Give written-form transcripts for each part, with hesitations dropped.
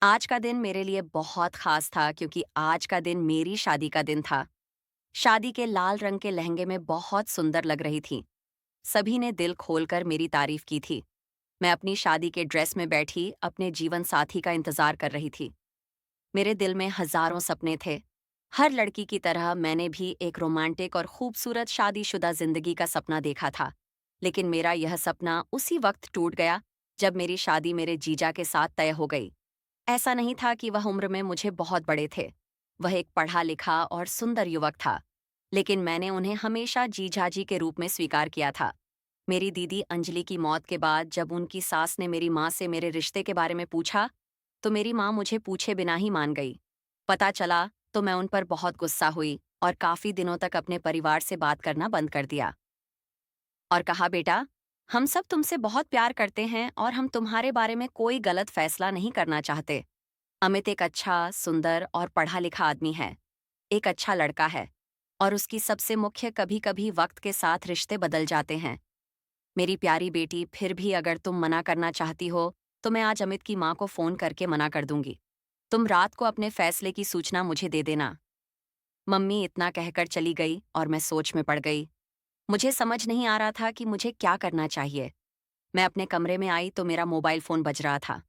आज का दिन मेरे लिए बहुत खास था क्योंकि आज का दिन मेरी शादी का दिन था। शादी के लाल रंग के लहंगे में बहुत सुंदर लग रही थी। सभी ने दिल खोलकर मेरी तारीफ की थी। मैं अपनी शादी के ड्रेस में बैठी अपने जीवन साथी का इंतजार कर रही थी। मेरे दिल में हजारों सपने थे। हर लड़की की तरह मैंने भी एक रोमांटिक और खूबसूरत शादीशुदा जिंदगी का सपना देखा था। लेकिन मेरा यह सपना उसी वक्त टूट गया जब मेरी शादी मेरे जीजा के साथ तय हो गई। ऐसा नहीं था कि वह उम्र में मुझे बहुत बड़े थे। वह एक पढ़ा लिखा और सुंदर युवक था। लेकिन मैंने उन्हें हमेशा जीजाजी के रूप में स्वीकार किया था। मेरी दीदी अंजलि की मौत के बाद जब उनकी सास ने मेरी माँ से मेरे रिश्ते के बारे में पूछा, तो मेरी माँ मुझे पूछे बिना ही मान गई। पता चला तो मैं उन पर बहुत गुस्सा हुई और काफी दिनों तक अपने परिवार से बात करना बंद कर दिया और कहा, बेटा, हम सब तुमसे बहुत प्यार करते हैं और हम तुम्हारे बारे में कोई गलत फैसला नहीं करना चाहते। अमित एक अच्छा, सुंदर और पढ़ा लिखा आदमी है। एक अच्छा लड़का है। और उसकी सबसे मुख्य, कभी-कभी वक्त के साथ रिश्ते बदल जाते हैं। मेरी प्यारी बेटी, फिर भी अगर तुम मना करना चाहती हो, तो मैं आज अमित की माँ को फ़ोन करके मना कर दूंगी। तुम रात को अपने फैसले की सूचना मुझे दे देना। मम्मी इतना कहकर चली गई और मैं सोच में पड़ गई। मुझे समझ नहीं आ रहा था कि मुझे क्या करना चाहिए। मैं अपने कमरे में आई तो मेरा मोबाइल फ़ोन बज रहा था।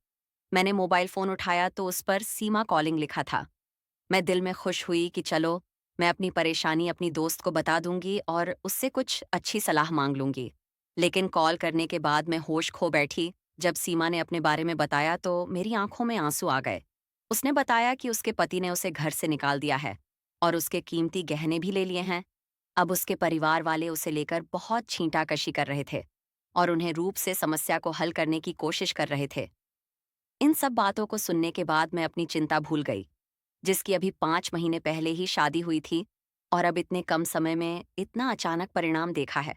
मैंने मोबाइल फ़ोन उठाया तो उस पर सीमा कॉलिंग लिखा था। मैं दिल में खुश हुई कि चलो, मैं अपनी परेशानी अपनी दोस्त को बता दूंगी और उससे कुछ अच्छी सलाह मांग लूंगी। लेकिन कॉल करने के बाद मैं होश खो बैठी। जब सीमा ने अपने बारे में बताया तो मेरी आंखों में आंसू आ गए। उसने बताया कि उसके पति ने उसे घर से निकाल दिया है और उसके कीमती गहने भी ले लिए हैं। अब उसके परिवार वाले उसे लेकर बहुत छींटाकशी कर रहे थे और उन्हें रूप से समस्या को हल करने की कोशिश कर रहे थे। इन सब बातों को सुनने के बाद मैं अपनी चिंता भूल गई, जिसकी अभी 5 महीने पहले ही शादी हुई थी, और अब इतने कम समय में इतना अचानक परिणाम देखा है।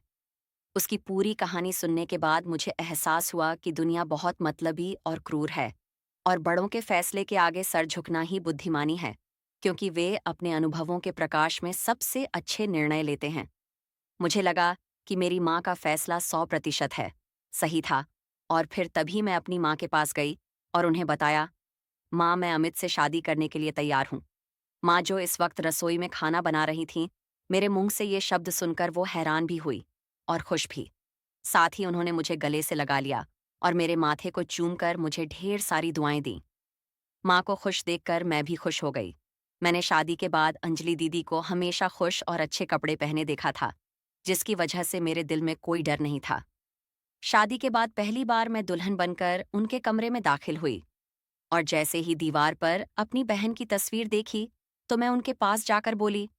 उसकी पूरी कहानी सुनने के बाद मुझे एहसास हुआ कि दुनिया बहुत मतलबी और क्रूर है, और बड़ों के फैसले के आगे सर झुकना ही बुद्धिमानी है, क्योंकि वे अपने अनुभवों के प्रकाश में सबसे अच्छे निर्णय लेते हैं। मुझे लगा कि मेरी माँ का फैसला 100% है, सही था। और फिर तभी मैं अपनी माँ के पास गई और उन्हें बताया, माँ, मैं अमित से शादी करने के लिए तैयार हूँ। माँ, जो इस वक्त रसोई में खाना बना रही थीं, मेरे मुंह से ये शब्द सुनकर वो हैरान भी हुई और खुश भी। साथ ही उन्होंने मुझे गले से लगा लिया और मेरे माथे को चूमकर मुझे ढेर सारी दुआएं दी। माँ को खुश देखकर मैं भी खुश हो गई। मैंने शादी के बाद अंजलि दीदी को हमेशा खुश और अच्छे कपड़े पहने देखा था, जिसकी वजह से मेरे दिल में कोई डर नहीं था। शादी के बाद पहली बार मैं दुल्हन बनकर उनके कमरे में दाखिल हुई, और जैसे ही दीवार पर अपनी बहन की तस्वीर देखी, तो मैं उनके पास जाकर बोली,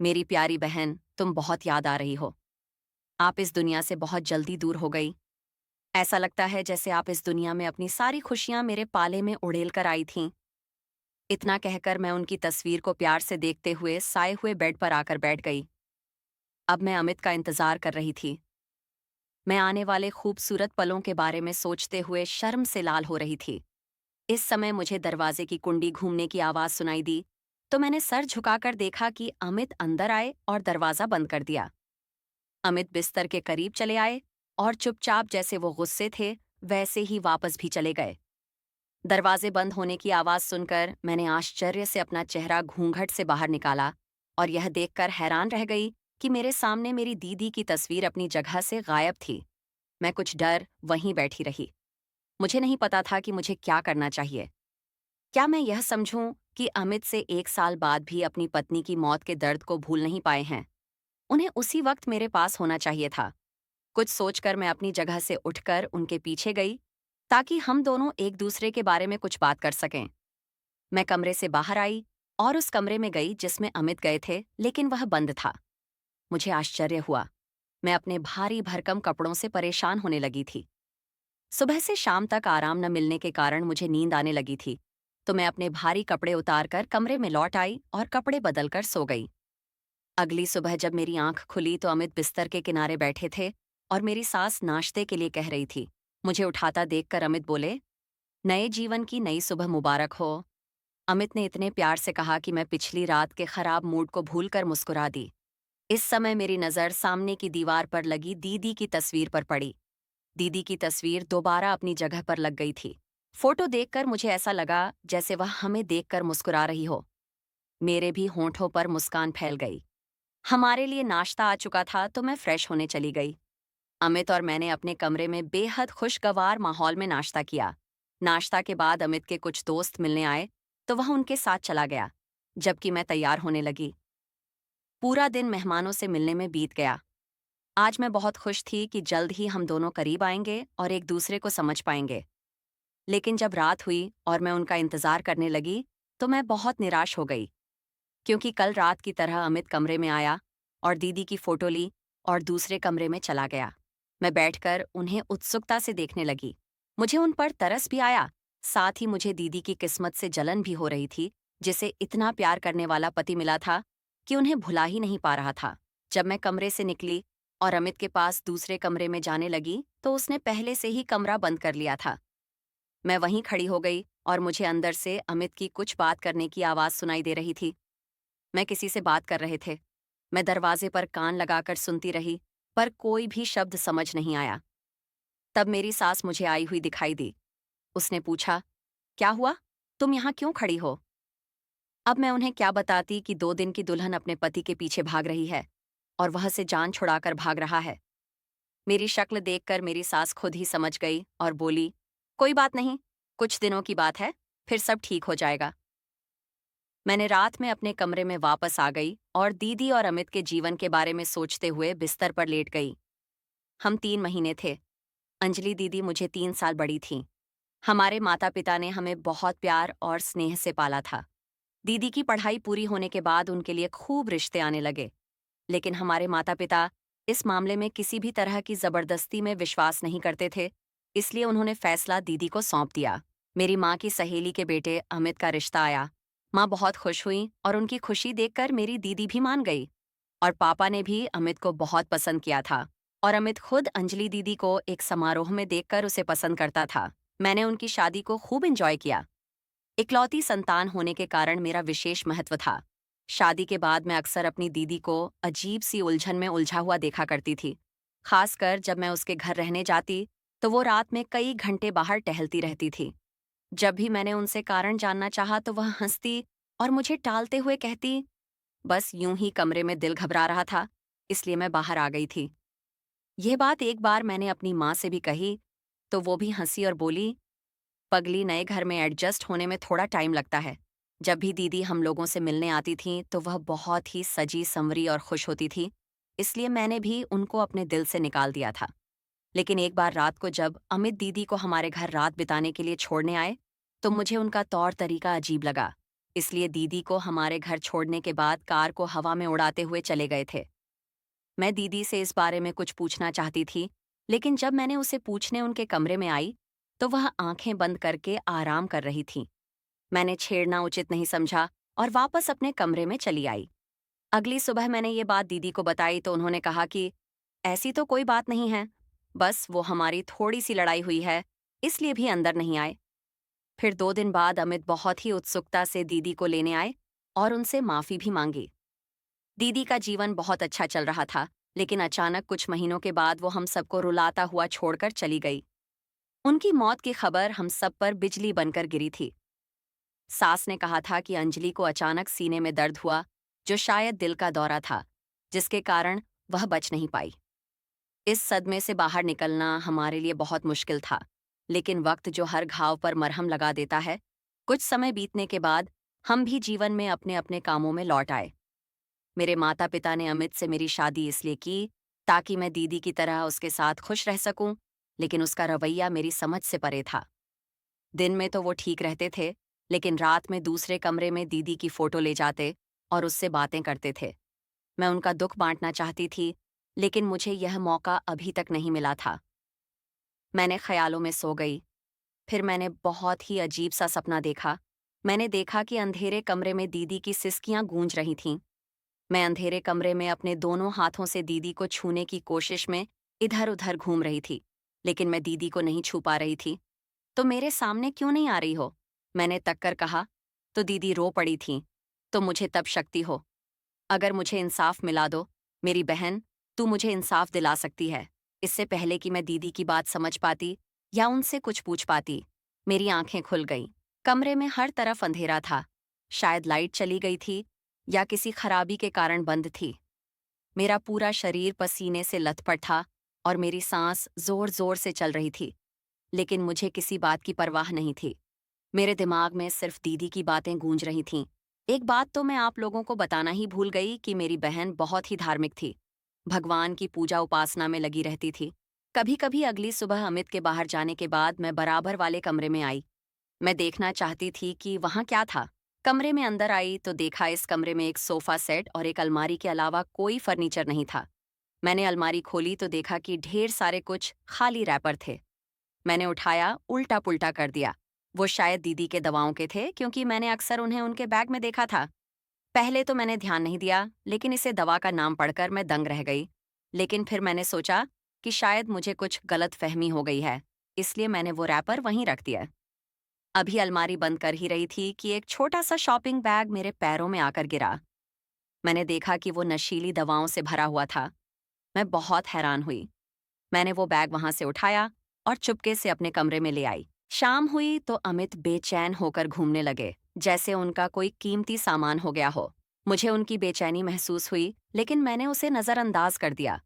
मेरी प्यारी बहन, तुम बहुत याद आ रही हो। आप इस दुनिया से बहुत जल्दी दूर हो गई। ऐसा लगता है जैसे आप इस दुनिया में अपनी सारी खुशियां मेरे पाले में उड़ेल कर आई थीं। इतना कहकर मैं उनकी तस्वीर को प्यार से देखते हुए साए हुए बेड पर आकर बैठ गई। अब मैं अमित का इंतजार कर रही थी। मैं आने वाले खूबसूरत पलों के बारे में सोचते हुए शर्म से लाल हो रही थी। इस समय मुझे दरवाजे की कुंडी घूमने की आवाज सुनाई दी, तो मैंने सर झुकाकर देखा कि अमित अंदर आए और दरवाजा बंद कर दिया। अमित बिस्तर के करीब चले आए और चुपचाप, जैसे वो गुस्से थे, वैसे ही वापस भी चले गए। दरवाजे बंद होने की आवाज सुनकर मैंने आश्चर्य से अपना चेहरा घूंघट से बाहर निकाला और यह देखकर हैरान रह गई कि मेरे सामने मेरी दीदी की तस्वीर अपनी जगह से गायब थी। मैं कुछ डर वहीं बैठी रही। मुझे नहीं पता था कि मुझे क्या करना चाहिए। क्या मैं यह समझूं कि अमित से 1 साल बाद भी अपनी पत्नी की मौत के दर्द को भूल नहीं पाए हैं? उन्हें उसी वक्त मेरे पास होना चाहिए था। कुछ सोचकर मैं अपनी जगह से उठकर उनके पीछे गई, ताकि हम दोनों एक दूसरे के बारे में कुछ बात कर सकें। मैं कमरे से बाहर आई और उस कमरे में गई जिसमें अमित गए थे, लेकिन वह बंद था। मुझे आश्चर्य हुआ। मैं अपने भारी भरकम कपड़ों से परेशान होने लगी थी। सुबह से शाम तक आराम न मिलने के कारण मुझे नींद आने लगी थी, तो मैं अपने भारी कपड़े उतारकर कमरे में लौट आई और कपड़े बदलकर सो गई। अगली सुबह जब मेरी आंख खुली तो अमित बिस्तर के किनारे बैठे थे और मेरी सास नाश्ते के लिए कह रही थी। मुझे उठाता देखकर अमित बोले, नए जीवन की नई सुबह मुबारक हो। अमित ने इतने प्यार से कहा कि मैं पिछली रात के खराब मूड को भूलकर मुस्कुरा दी। इस समय मेरी नज़र सामने की दीवार पर लगी दीदी की तस्वीर पर पड़ी। दीदी की तस्वीर दोबारा अपनी जगह पर लग गई थी। फोटो देखकर मुझे ऐसा लगा जैसे वह हमें देखकर मुस्कुरा रही हो। मेरे भी होंठों पर मुस्कान फैल गई। हमारे लिए नाश्ता आ चुका था तो मैं फ्रेश होने चली गई। अमित और मैंने अपने कमरे में बेहद खुशगवार माहौल में नाश्ता किया। नाश्ता के बाद अमित के कुछ दोस्त मिलने आए तो वह उनके साथ चला गया, जबकि मैं तैयार होने लगी। पूरा दिन मेहमानों से मिलने में बीत गया। आज मैं बहुत खुश थी कि जल्द ही हम दोनों करीब आएंगे और एक दूसरे को समझ पाएंगे। लेकिन जब रात हुई और मैं उनका इंतजार करने लगी तो मैं बहुत निराश हो गई, क्योंकि कल रात की तरह अमित कमरे में आया और दीदी की फोटो ली और दूसरे कमरे में चला गया। मैं बैठकर उन्हें उत्सुकता से देखने लगी। मुझे उन पर तरस भी आया, साथ ही मुझे दीदी की किस्मत से जलन भी हो रही थी, जिसे इतना प्यार करने वाला पति मिला था कि उन्हें भुला ही नहीं पा रहा था। जब मैं कमरे से निकली और अमित के पास दूसरे कमरे में जाने लगी तो उसने पहले से ही कमरा बंद कर लिया था। मैं वहीं खड़ी हो गई और मुझे अंदर से अमित की कुछ बात करने की आवाज सुनाई दे रही थी। मैं किसी से बात कर रहे थे। मैं दरवाजे पर कान लगाकर सुनती रही, पर कोई भी शब्द समझ नहीं आया। तब मेरी सास मुझे आई हुई दिखाई दी। उसने पूछा, क्या हुआ? तुम यहाँ क्यों खड़ी हो? अब मैं उन्हें क्या बताती कि 2 दिन की दुल्हन अपने पति के पीछे भाग रही है और वह से जान छुड़ाकर भाग रहा है। मेरी शक्ल देखकर मेरी सास खुद ही समझ गई और बोली, कोई बात नहीं, कुछ दिनों की बात है, फिर सब ठीक हो जाएगा। मैंने रात में अपने कमरे में वापस आ गई और दीदी और अमित के जीवन के बारे में सोचते हुए बिस्तर पर लेट गई। हम 3 महीने थे। अंजलि दीदी मुझे 3 साल बड़ी थीं। हमारे माता पिता ने हमें बहुत प्यार और स्नेह से पाला था। दीदी की पढ़ाई पूरी होने के बाद उनके लिए खूब रिश्ते आने लगे, लेकिन हमारे माता पिता इस मामले में किसी भी तरह की जबरदस्ती में विश्वास नहीं करते थे, इसलिए उन्होंने फैसला दीदी को सौंप दिया। मेरी माँ की सहेली के बेटे अमित का रिश्ता आया। माँ बहुत खुश हुई और उनकी खुशी देखकर मेरी दीदी भी मान गई। और पापा ने भी अमित को बहुत पसंद किया था और अमित खुद अंजलि दीदी को एक समारोह में देखकर उसे पसंद करता था। मैंने उनकी शादी को खूब एंजॉय किया। इकलौती संतान होने के कारण मेरा विशेष महत्व था। शादी के बाद मैं अक्सर अपनी दीदी को अजीब सी उलझन में उलझा हुआ देखा करती थी। खासकर जब मैं उसके घर रहने जाती तो वो रात में कई घंटे बाहर टहलती रहती थी। जब भी मैंने उनसे कारण जानना चाहा तो वह हंसती और मुझे टालते हुए कहती, बस यूं ही कमरे में दिल घबरा रहा था, इसलिए मैं बाहर आ गई थी। यह बात एक बार मैंने अपनी माँ से भी कही तो वो भी हंसी और बोली, पगली, नए घर में एडजस्ट होने में थोड़ा टाइम लगता है। जब भी दीदी हम लोगों से मिलने आती थीं तो वह बहुत ही सजी संवरी और खुश होती थी, इसलिए मैंने भी उनको अपने दिल से निकाल दिया था। लेकिन एक बार रात को जब अमित दीदी को हमारे घर रात बिताने के लिए छोड़ने आए तो मुझे उनका तौर तरीका अजीब लगा, इसलिए दीदी को हमारे घर छोड़ने के बाद कार को हवा में उड़ाते हुए चले गए थे। मैं दीदी से इस बारे में कुछ पूछना चाहती थी, लेकिन जब मैंने उसे पूछने उनके कमरे में आई तो वह आंखें बंद करके आराम कर रही थी। मैंने छेड़ना उचित नहीं समझा और वापस अपने कमरे में चली आई। अगली सुबह मैंने ये बात दीदी को बताई तो उन्होंने कहा कि ऐसी तो कोई बात नहीं है, बस वो हमारी थोड़ी सी लड़ाई हुई है, इसलिए भी अंदर नहीं आए। फिर 2 दिन बाद अमित बहुत ही उत्सुकता से दीदी को लेने आए और उनसे माफी भी मांगी। दीदी का जीवन बहुत अच्छा चल रहा था, लेकिन अचानक कुछ महीनों के बाद वो हम सबको रुलाता हुआ छोड़कर चली गई। उनकी मौत की खबर हम सब पर बिजली बनकर गिरी थी। सास ने कहा था कि अंजलि को अचानक सीने में दर्द हुआ, जो शायद दिल का दौरा था, जिसके कारण वह बच नहीं पाई। इस सदमे से बाहर निकलना हमारे लिए बहुत मुश्किल था, लेकिन वक्त जो हर घाव पर मरहम लगा देता है, कुछ समय बीतने के बाद हम भी जीवन में अपने अपने कामों में लौट आए। मेरे माता पिता ने अमित से मेरी शादी इसलिए की ताकि मैं दीदी की तरह उसके साथ खुश रह सकूं, लेकिन उसका रवैया मेरी समझ से परे था। दिन में तो वो ठीक रहते थे, लेकिन रात में दूसरे कमरे में दीदी की फोटो ले जाते और उससे बातें करते थे। मैं उनका दुख बांटना चाहती थी, लेकिन मुझे यह मौका अभी तक नहीं मिला था। मैंने ख्यालों में सो गई। फिर मैंने बहुत ही अजीब सा सपना देखा। मैंने देखा कि अंधेरे कमरे में दीदी की सिसकियां गूंज रही थीं। मैं अंधेरे कमरे में अपने दोनों हाथों से दीदी को छूने की कोशिश में इधर उधर घूम रही थी, लेकिन मैं दीदी को नहीं छू पा रही थी। तो मेरे सामने क्यों नहीं आ रही हो? मैंने तक कर कहा, तो दीदी रो पड़ी थीं। तो मुझे तब शक्ति हो, अगर मुझे इंसाफ मिला दो, मेरी बहन, तू मुझे इंसाफ दिला सकती है, इससे पहले कि मैं दीदी की बात समझ पाती या उनसे कुछ पूछ पाती। मेरी आंखें खुल गईं। कमरे में हर तरफ अंधेरा था। शायद लाइट चली गई थी या किसी खराबी के कारण बंद थी। मेरा पूरा शरीर पसीने से लथपथ था और मेरी सांस जोर-जोर से चल रही थी, लेकिन मुझे किसी बात की परवाह नहीं थी। मेरे दिमाग में सिर्फ दीदी की बातें गूंज रही थीं। एक बात तो मैं आप लोगों को बताना ही भूल गई कि मेरी बहन बहुत ही धार्मिक थी। भगवान की पूजा उपासना में लगी रहती थी। कभी-कभी अगली सुबह अमित के बाहर जाने के बाद मैं बराबर वाले कमरे में आई। मैं देखना चाहती थी कि वहां क्या था। कमरे में अंदर आई तो देखा इस कमरे में एक सोफा सेट और एक अलमारी के अलावा कोई फर्नीचर नहीं था। मैंने अलमारी खोली तो देखा कि ढेर सारे कुछ खाली रैपर थे। मैंने उठाया, उल्टा पुल्टा कर दिया। वो शायद दीदी के दवाओं के थे क्योंकि मैंने अक्सर उन्हें उनके बैग में देखा था। पहले तो मैंने ध्यान नहीं दिया, लेकिन इसे दवा का नाम पढ़कर मैं दंग रह गई। लेकिन फिर मैंने सोचा कि शायद मुझे कुछ गलत फहमी हो गई है, इसलिए मैंने वो रैपर वहीं रख दिया। अभी अलमारी बंद कर ही रही थी कि एक छोटा सा शॉपिंग बैग मेरे पैरों में आकर गिरा। मैंने देखा कि वो नशीली दवाओं से भरा हुआ था। मैं बहुत हैरान हुई। मैंने वो बैग वहां से उठाया और चुपके से अपने कमरे में ले आई। शाम हुई तो अमित बेचैन होकर घूमने लगे, जैसे उनका कोई कीमती सामान हो गया हो। मुझे उनकी बेचैनी महसूस हुई, लेकिन मैंने उसे नजरअंदाज कर दिया,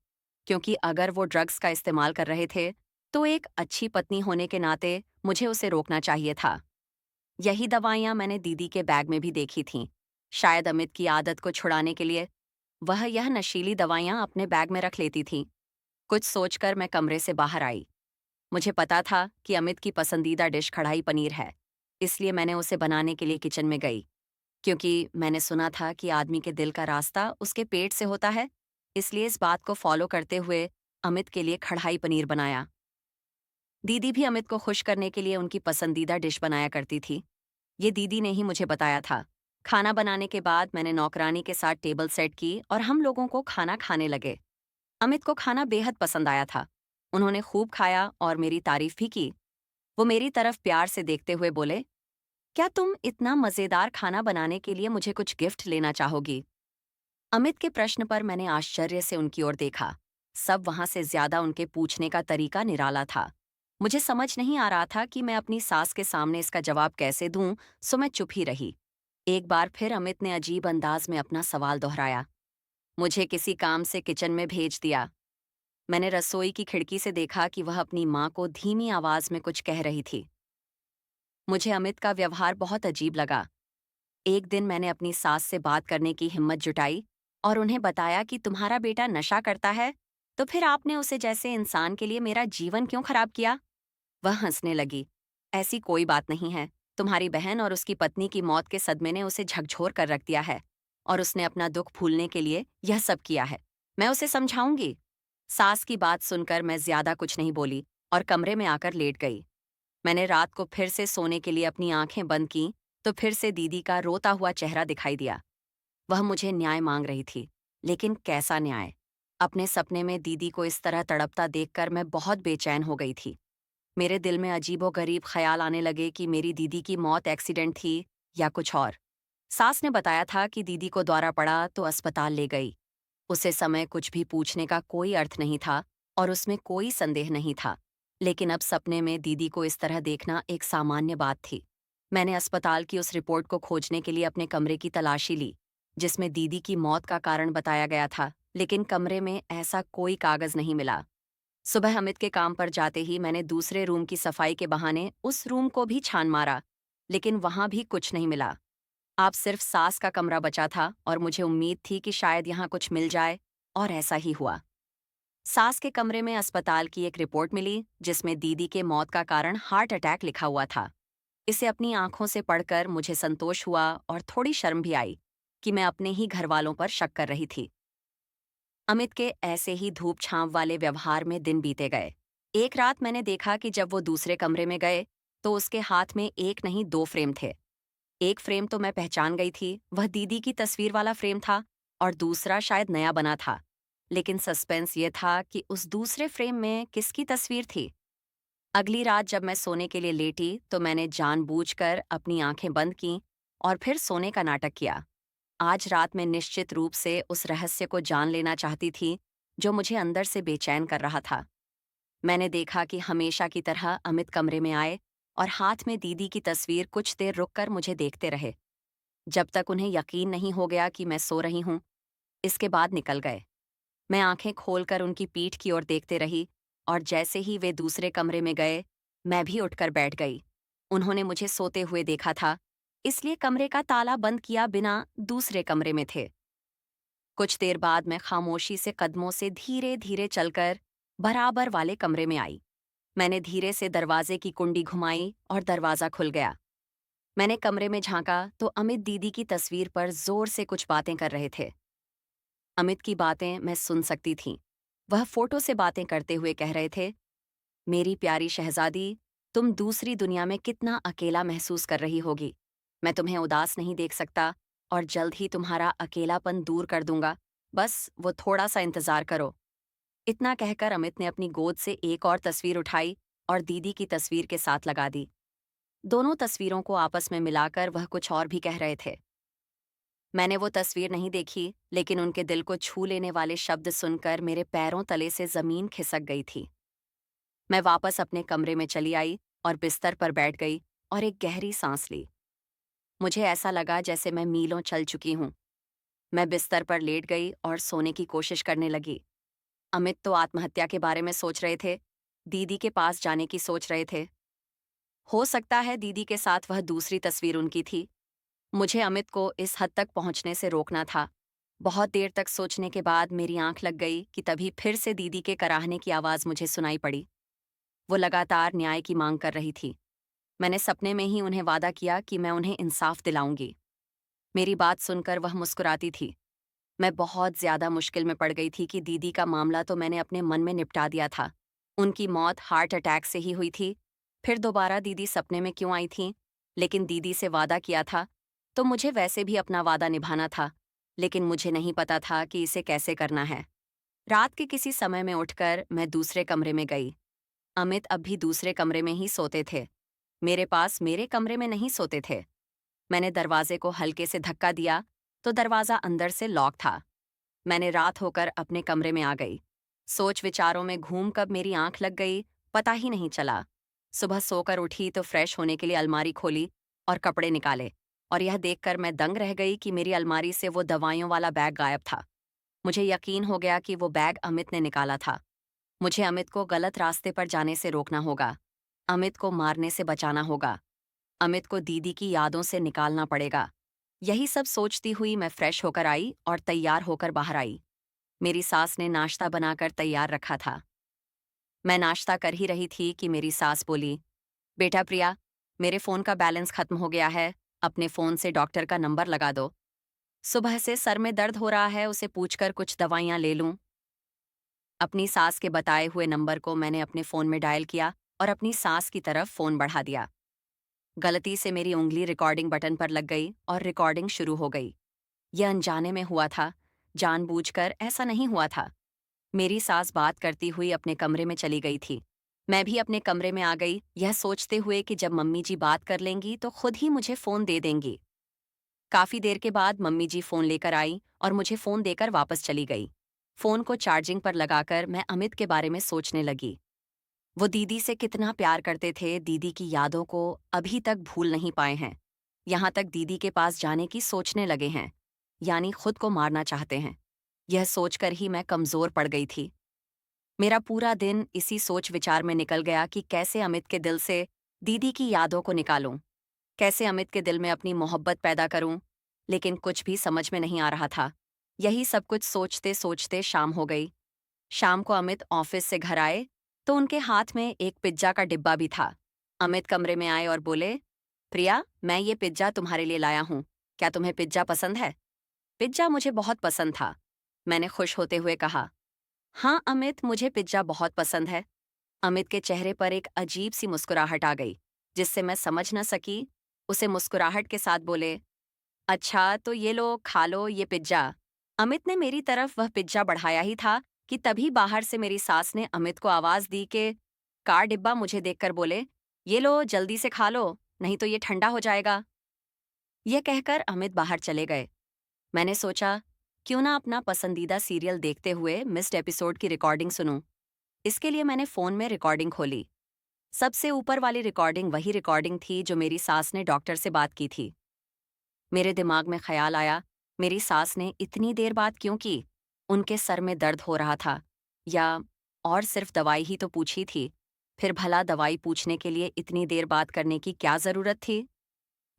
क्योंकि अगर वो ड्रग्स का इस्तेमाल कर रहे थे, तो एक अच्छी पत्नी होने के नाते मुझे उसे रोकना चाहिए था। यही दवाइयां मैंने दीदी के बैग में भी देखी थीं। शायद अमित की आदत को छुड़ाने के लिए वह यह नशीली दवाइयां अपने बैग में रख लेती थीं। कुछ सोचकर मैं कमरे से बाहर आई। मुझे पता था कि अमित की पसंदीदा डिश कढ़ाई पनीर है, इसलिए मैंने उसे बनाने के लिए किचन में गई। क्योंकि मैंने सुना था कि आदमी के दिल का रास्ता उसके पेट से होता है, इसलिए इस बात को फॉलो करते हुए अमित के लिए कढ़ाई पनीर बनाया। दीदी भी अमित को खुश करने के लिए उनकी पसंदीदा डिश बनाया करती थी। ये दीदी ने ही मुझे बताया था। खाना बनाने के बाद मैंने नौकरानी के साथ टेबल सेट की और हम लोगों को खाना खाने लगे। अमित को खाना बेहद पसंद आया था। उन्होंने खूब खाया और मेरी तारीफ भी की। वो मेरी तरफ प्यार से देखते हुए बोले, क्या तुम इतना मजेदार खाना बनाने के लिए मुझे कुछ गिफ्ट लेना चाहोगी? अमित के प्रश्न पर मैंने आश्चर्य से उनकी ओर देखा। सब वहां से ज्यादा उनके पूछने का तरीका निराला था। मुझे समझ नहीं आ रहा था कि मैं अपनी सास के सामने इसका जवाब कैसे दूं, सो मैं चुप ही रही। एक बार फिर अमित ने अजीब अंदाज में अपना सवाल दोहराया। मुझे किसी काम से किचन में भेज दिया। मैंने रसोई की खिड़की से देखा कि वह अपनी माँ को धीमी आवाज में कुछ कह रही थी। मुझे अमित का व्यवहार बहुत अजीब लगा। एक दिन मैंने अपनी सास से बात करने की हिम्मत जुटाई और उन्हें बताया कि तुम्हारा बेटा नशा करता है, तो फिर आपने उसे जैसे इंसान के लिए मेरा जीवन क्यों खराब किया? वह हंसने लगी। ऐसी कोई बात नहीं है। तुम्हारी बहन और उसकी पत्नी की मौत के सदमे ने उसे झकझोर कर रख दिया है और उसने अपना दुख भूलने के लिए यह सब किया है। मैं उसे समझाऊंगी। सास की बात सुनकर मैं ज्यादा कुछ नहीं बोली और कमरे में आकर लेट गई। मैंने रात को फिर से सोने के लिए अपनी आंखें बंद की तो फिर से दीदी का रोता हुआ चेहरा दिखाई दिया। वह मुझे न्याय मांग रही थी, लेकिन कैसा न्याय? अपने सपने में दीदी को इस तरह तड़पता देखकर मैं बहुत बेचैन हो गई थी। मेरे दिल में अजीबोगरीब ख्याल आने लगे कि मेरी दीदी की मौत एक्सीडेंट थी या कुछ और। सास ने बताया था कि दीदी को दौरा पड़ा तो अस्पताल ले गई। उसे समय कुछ भी पूछने का कोई अर्थ नहीं था और उसमें कोई संदेह नहीं था। लेकिन अब सपने में दीदी को इस तरह देखना एक सामान्य बात थी। मैंने अस्पताल की उस रिपोर्ट को खोजने के लिए अपने कमरे की तलाशी ली, जिसमें दीदी की मौत का कारण बताया गया था, लेकिन कमरे में ऐसा कोई कागज नहीं मिला। सुबह अमित के काम पर जाते ही मैंने दूसरे रूम की सफाई के बहाने उस रूम को भी छान मारा, लेकिन वहां भी कुछ नहीं मिला। आप सिर्फ सास का कमरा बचा था और मुझे उम्मीद थी कि शायद यहाँ कुछ मिल जाए, और ऐसा ही हुआ। सास के कमरे में अस्पताल की एक रिपोर्ट मिली जिसमें दीदी के मौत का कारण हार्ट अटैक लिखा हुआ था। इसे अपनी आंखों से पढ़कर मुझे संतोष हुआ और थोड़ी शर्म भी आई कि मैं अपने ही घर वालों पर शक कर रही थी। अमित के ऐसे ही धूप छांव वाले व्यवहार में दिन बीते गए। एक रात मैंने देखा कि जब वो दूसरे कमरे में गए तो उसके हाथ में एक नहीं दो फ्रेम थे। एक फ्रेम तो मैं पहचान गई थी, वह दीदी की तस्वीर वाला फ्रेम था, और दूसरा शायद नया बना था। लेकिन सस्पेंस ये था कि उस दूसरे फ्रेम में किसकी तस्वीर थी। अगली रात जब मैं सोने के लिए लेटी तो मैंने जानबूझकर अपनी आंखें बंद की और फिर सोने का नाटक किया। आज रात मैं निश्चित रूप से उस रहस्य को जान लेना चाहती थी जो मुझे अंदर से बेचैन कर रहा था। मैंने देखा कि हमेशा की तरह अमित कमरे में आए और हाथ में दीदी की तस्वीर कुछ देर रुककर मुझे देखते रहे, जब तक उन्हें यकीन नहीं हो गया कि मैं सो रही हूँ। इसके बाद निकल गए। मैं आंखें खोलकर उनकी पीठ की ओर देखते रही और जैसे ही वे दूसरे कमरे में गए, मैं भी उठकर बैठ गई। उन्होंने मुझे सोते हुए देखा था, इसलिए कमरे का ताला बंद किया बिना दूसरे कमरे में थे। कुछ देर बाद मैं खामोशी से कदमों से धीरे धीरे चलकर बराबर वाले कमरे में आई। मैंने धीरे से दरवाजे की कुंडी घुमाई और दरवाजा खुल गया। मैंने कमरे में झांका तो अमित दीदी की तस्वीर पर जोर से कुछ बातें कर रहे थे। अमित की बातें मैं सुन सकती थी। वह फोटो से बातें करते हुए कह रहे थे, मेरी प्यारी शहजादी, तुम दूसरी दुनिया में कितना अकेला महसूस कर रही होगी। मैं तुम्हें उदास नहीं देख सकता और जल्द ही तुम्हारा अकेलापन दूर कर दूंगा। बस वो थोड़ा सा इंतजार करो। इतना कहकर अमित ने अपनी गोद से एक और तस्वीर उठाई और दीदी की तस्वीर के साथ लगा दी। दोनों तस्वीरों को आपस में मिलाकर वह कुछ और भी कह रहे थे। मैंने वो तस्वीर नहीं देखी, लेकिन उनके दिल को छू लेने वाले शब्द सुनकर मेरे पैरों तले से जमीन खिसक गई थी। मैं वापस अपने कमरे में चली आई और बिस्तर पर बैठ गई और एक गहरी सांस ली। मुझे ऐसा लगा जैसे मैं मीलों चल चुकी हूँ। मैं बिस्तर पर लेट गई और सोने की कोशिश करने लगी। अमित तो आत्महत्या के बारे में सोच रहे थे, दीदी के पास जाने की सोच रहे थे। हो सकता है दीदी के साथ वह दूसरी तस्वीर उनकी थी। मुझे अमित को इस हद तक पहुंचने से रोकना था। बहुत देर तक सोचने के बाद मेरी आंख लग गई कि तभी फिर से दीदी के कराहने की आवाज़ मुझे सुनाई पड़ी। वो लगातार न्याय की मांग कर रही थी। मैंने सपने में ही उन्हें वादा किया कि मैं उन्हें इंसाफ दिलाऊंगी। मेरी बात सुनकर वह मुस्कुराती थी। मैं बहुत ज्यादा मुश्किल में पड़ गई थी कि दीदी का मामला तो मैंने अपने मन में निपटा दिया था। उनकी मौत हार्ट अटैक से ही हुई थी। फिर दोबारा दीदी सपने में क्यों आई थी? लेकिन दीदी से वादा किया था, तो मुझे वैसे भी अपना वादा निभाना था। लेकिन मुझे नहीं पता था कि इसे कैसे करना है। रात के किसी समय में उठकर मैं दूसरे कमरे में गई। अमित अब भी दूसरे कमरे में ही सोते थे। मेरे पास मेरे कमरे में नहीं सोते थे। मैंने दरवाजे को हल्के से धक्का दिया तो दरवाजा अंदर से लॉक था। मैंने रात होकर अपने कमरे में आ गई। सोच विचारों में घूम कब मेरी आंख लग गई, पता ही नहीं चला। सुबह सोकर उठी तो फ्रेश होने के लिए अलमारी खोली और कपड़े निकाले, और यह देखकर मैं दंग रह गई कि मेरी अलमारी से वो दवाइयों वाला बैग गायब था। मुझे यकीन हो गया कि वो बैग अमित ने निकाला था। मुझे अमित को गलत रास्ते पर जाने से रोकना होगा। अमित को मारने से बचाना होगा। अमित को दीदी की यादों से निकालना पड़ेगा। यही सब सोचती हुई मैं फ्रेश होकर आई और तैयार होकर बाहर आई। मेरी सास ने नाश्ता बनाकर तैयार रखा था। मैं नाश्ता कर ही रही थी कि मेरी सास बोली, बेटा प्रिया, मेरे फ़ोन का बैलेंस खत्म हो गया है, अपने फ़ोन से डॉक्टर का नंबर लगा दो। सुबह से सर में दर्द हो रहा है, उसे पूछकर कुछ दवाइयाँ ले लूँ। अपनी सास के बताए हुए नंबर को मैंने अपने फ़ोन में डायल किया और अपनी सास की तरफ फ़ोन बढ़ा दिया। गलती से मेरी उंगली रिकॉर्डिंग बटन पर लग गई और रिकॉर्डिंग शुरू हो गई। यह अनजाने में हुआ था, जानबूझकर ऐसा नहीं हुआ था। मेरी सास बात करती हुई अपने कमरे में चली गई थी। मैं भी अपने कमरे में आ गई, यह सोचते हुए कि जब मम्मी जी बात कर लेंगी तो खुद ही मुझे फ़ोन दे देंगी। काफ़ी देर के बाद मम्मी जी फ़ोन लेकर आई और मुझे फ़ोन देकर वापस चली गई। फ़ोन को चार्जिंग पर लगाकर मैं अमित के बारे में सोचने लगी। वो दीदी से कितना प्यार करते थे, दीदी की यादों को अभी तक भूल नहीं पाए हैं। यहाँ तक दीदी के पास जाने की सोचने लगे हैं, यानी खुद को मारना चाहते हैं। यह सोचकर ही मैं कमज़ोर पड़ गई थी। मेरा पूरा दिन इसी सोच विचार में निकल गया कि कैसे अमित के दिल से दीदी की यादों को निकालूं, कैसे अमित के दिल में अपनी मोहब्बत पैदा करूं, लेकिन कुछ भी समझ में नहीं आ रहा था। यही सब कुछ सोचते सोचते शाम हो गई। शाम को अमित ऑफिस से घर आए तो उनके हाथ में एक पिज्जा का डिब्बा भी था। अमित कमरे में आए और बोले, प्रिया, मैं ये पिज्जा तुम्हारे लिए लाया हूँ। क्या तुम्हें पिज्जा पसंद है? पिज्जा मुझे बहुत पसंद था, मैंने खुश होते हुए कहा। हाँ अमित, मुझे पिज्जा बहुत पसंद है। अमित के चेहरे पर एक अजीब सी मुस्कुराहट आ गई, जिससे मैं समझ न सकी। उसे मुस्कुराहट के साथ बोले, अच्छा तो ये लो, खा लो ये पिज्जा। अमित ने मेरी तरफ वह पिज्जा बढ़ाया ही था कि तभी बाहर से मेरी सास ने अमित को आवाज दी कि कार डिब्बा मुझे देखकर बोले, ये लो जल्दी से खा लो, नहीं तो ये ठंडा हो जाएगा। यह कहकर अमित बाहर चले गए। मैंने सोचा, क्यों ना अपना पसंदीदा सीरियल देखते हुए मिस्ड एपिसोड की रिकॉर्डिंग सुनूं। इसके लिए मैंने फोन में रिकॉर्डिंग खोली। सबसे ऊपर वाली रिकॉर्डिंग वही रिकॉर्डिंग थी जो मेरी सास ने डॉक्टर से बात की थी। मेरे दिमाग में ख्याल आया, मेरी सास ने इतनी देर बात क्यों की? उनके सर में दर्द हो रहा था, या और सिर्फ दवाई ही तो पूछी थी। फिर भला दवाई पूछने के लिए इतनी देर बात करने की क्या जरूरत थी?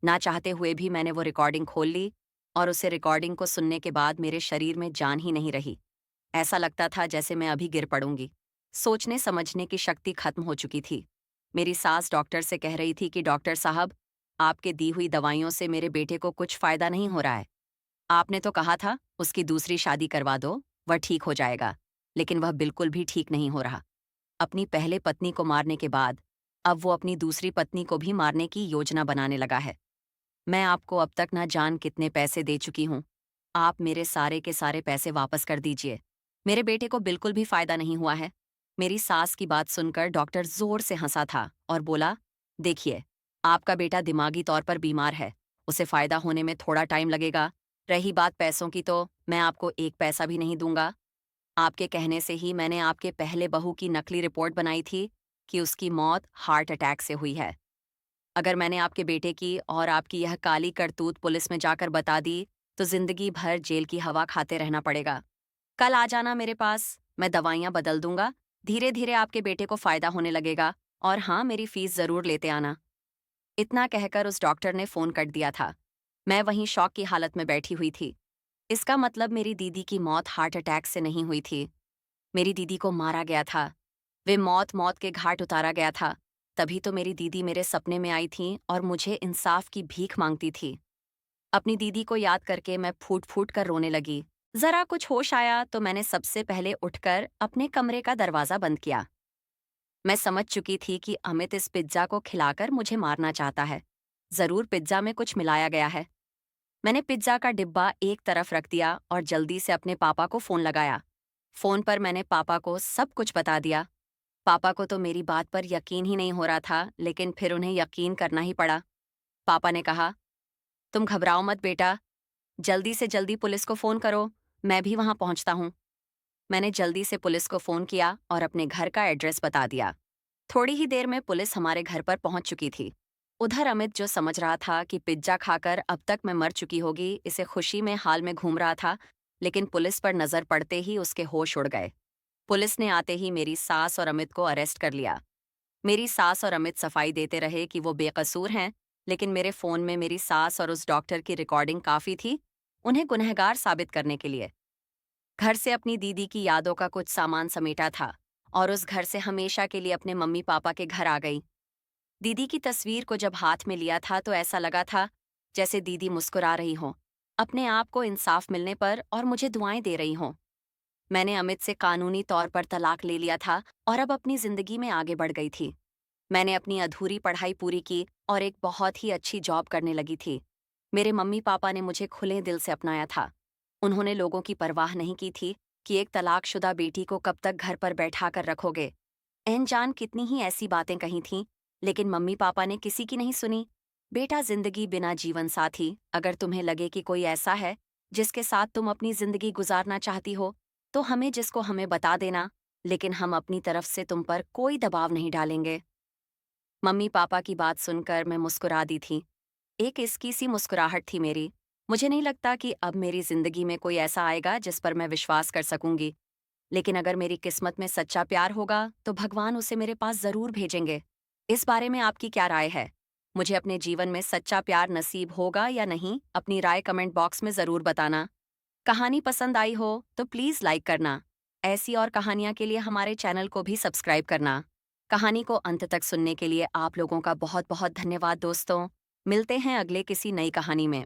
ना चाहते हुए भी मैंने वो रिकॉर्डिंग खोल ली, और उसे रिकॉर्डिंग को सुनने के बाद मेरे शरीर में जान ही नहीं रही। ऐसा लगता था जैसे मैं अभी गिर पड़ूंगी। सोचने समझने की शक्ति खत्म हो चुकी थी। मेरी सास डॉक्टर से कह रही थी कि डॉक्टर साहब, आपके दी हुई दवाइयों से मेरे बेटे को कुछ फायदा नहीं हो रहा है। आपने तो कहा था उसकी दूसरी शादी करवा दो, वह ठीक हो जाएगा। लेकिन वह बिल्कुल भी ठीक नहीं हो रहा। अपनी पहले पत्नी को मारने के बाद अब वो अपनी दूसरी पत्नी को भी मारने की योजना बनाने लगा है। मैं आपको अब तक ना जान कितने पैसे दे चुकी हूँ। आप मेरे सारे के सारे पैसे वापस कर दीजिए। मेरे बेटे को बिल्कुल भी फायदा नहीं हुआ है। मेरी सास की बात सुनकर डॉक्टर जोर से हंसा था और बोला, देखिए, आपका बेटा दिमागी तौर पर बीमार है। उसे फायदा होने में थोड़ा टाइम लगेगा। रही बात पैसों की, तो मैं आपको एक पैसा भी नहीं दूंगा। आपके कहने से ही मैंने आपके पहले बहू की नकली रिपोर्ट बनाई थी कि उसकी मौत हार्ट अटैक से हुई है। अगर मैंने आपके बेटे की और आपकी यह काली करतूत पुलिस में जाकर बता दी, तो जिंदगी भर जेल की हवा खाते रहना पड़ेगा। कल आ जाना मेरे पास, मैं दवाइयाँ बदल दूंगा। धीरे धीरे आपके बेटे को फायदा होने लगेगा। और हाँ, मेरी फीस जरूर लेते आना। इतना कहकर उस डॉक्टर ने फोन कट दिया था। मैं वहीं शॉक की हालत में बैठी हुई थी। इसका मतलब मेरी दीदी की मौत हार्ट अटैक से नहीं हुई थी। मेरी दीदी को मारा गया था। वे मौत मौत के घाट उतारा गया था। तभी तो मेरी दीदी मेरे सपने में आई थी और मुझे इंसाफ की भीख मांगती थी। अपनी दीदी को याद करके मैं फूट फूट कर रोने लगी। जरा कुछ होश आया तो मैंने सबसे पहले उठकर अपने कमरे का दरवाजा बंद किया। मैं समझ चुकी थी कि अमित इस पिज्जा को खिलाकर मुझे मारना चाहता है। जरूर पिज्जा में कुछ मिलाया गया है। मैंने पिज्जा का डिब्बा एक तरफ रख दिया और जल्दी से अपने पापा को फोन लगाया। फोन पर मैंने पापा को सब कुछ बता दिया। पापा को तो मेरी बात पर यकीन ही नहीं हो रहा था, लेकिन फिर उन्हें यकीन करना ही पड़ा। पापा ने कहा, तुम घबराओ मत बेटा, जल्दी से जल्दी पुलिस को फोन करो, मैं भी वहां पहुंचता हूं। मैंने जल्दी से पुलिस को फोन किया और अपने घर का एड्रेस बता दिया। थोड़ी ही देर में पुलिस हमारे घर पर पहुंच चुकी थी। उधर अमित, जो समझ रहा था कि पिज्जा खाकर अब तक मैं मर चुकी होगी, इसे खुशी में हाल में घूम रहा था। लेकिन पुलिस पर नजर पड़ते ही उसके होश उड़ गए। पुलिस ने आते ही मेरी सास और अमित को अरेस्ट कर लिया। मेरी सास और अमित सफाई देते रहे कि वो बेकसूर हैं, लेकिन मेरे फोन में मेरी सास और उस डॉक्टर की रिकॉर्डिंग काफी थी उन्हें गुनहगार साबित करने के लिए। घर से अपनी दीदी की यादों का कुछ सामान समेटा था और उस घर से हमेशा के लिए अपने मम्मी पापा के घर आ गई। दीदी की तस्वीर को जब हाथ में लिया था तो ऐसा लगा था जैसे दीदी मुस्कुरा रही हो, अपने आप को इंसाफ मिलने पर, और मुझे दुआएं दे रही हों। मैंने अमित से कानूनी तौर पर तलाक ले लिया था और अब अपनी जिंदगी में आगे बढ़ गई थी। मैंने अपनी अधूरी पढ़ाई पूरी की और एक बहुत ही अच्छी जॉब करने लगी थी। मेरे मम्मी पापा ने मुझे खुले दिल से अपनाया था। उन्होंने लोगों की परवाह नहीं की थी कि एक तलाकशुदा बेटी को कब तक घर पर बैठा कर रखोगे। अनजान कितनी ही ऐसी बातें कही थीं, लेकिन मम्मी पापा ने किसी की नहीं सुनी। बेटा, जिंदगी बिना जीवन साथी, अगर तुम्हें लगे कि कोई ऐसा है जिसके साथ तुम अपनी जिंदगी गुजारना चाहती हो, तो हमें बता देना। लेकिन हम अपनी तरफ से तुम पर कोई दबाव नहीं डालेंगे। मम्मी पापा की बात सुनकर मैं मुस्कुरा दी थी। एक इसकी सी मुस्कुराहट थी मेरी। मुझे नहीं लगता कि अब मेरी जिंदगी में कोई ऐसा आएगा जिस पर मैं विश्वास कर सकूंगी। लेकिन अगर मेरी किस्मत में सच्चा प्यार होगा तो भगवान उसे मेरे पास जरूर भेजेंगे। इस बारे में आपकी क्या राय है? मुझे अपने जीवन में सच्चा प्यार नसीब होगा या नहीं, अपनी राय कमेंट बॉक्स में जरूर बताना। कहानी पसंद आई हो तो प्लीज लाइक करना। ऐसी और कहानियां के लिए हमारे चैनल को भी सब्सक्राइब करना। कहानी को अंत तक सुनने के लिए आप लोगों का बहुत बहुत धन्यवाद दोस्तों। मिलते हैं अगले किसी नई कहानी में।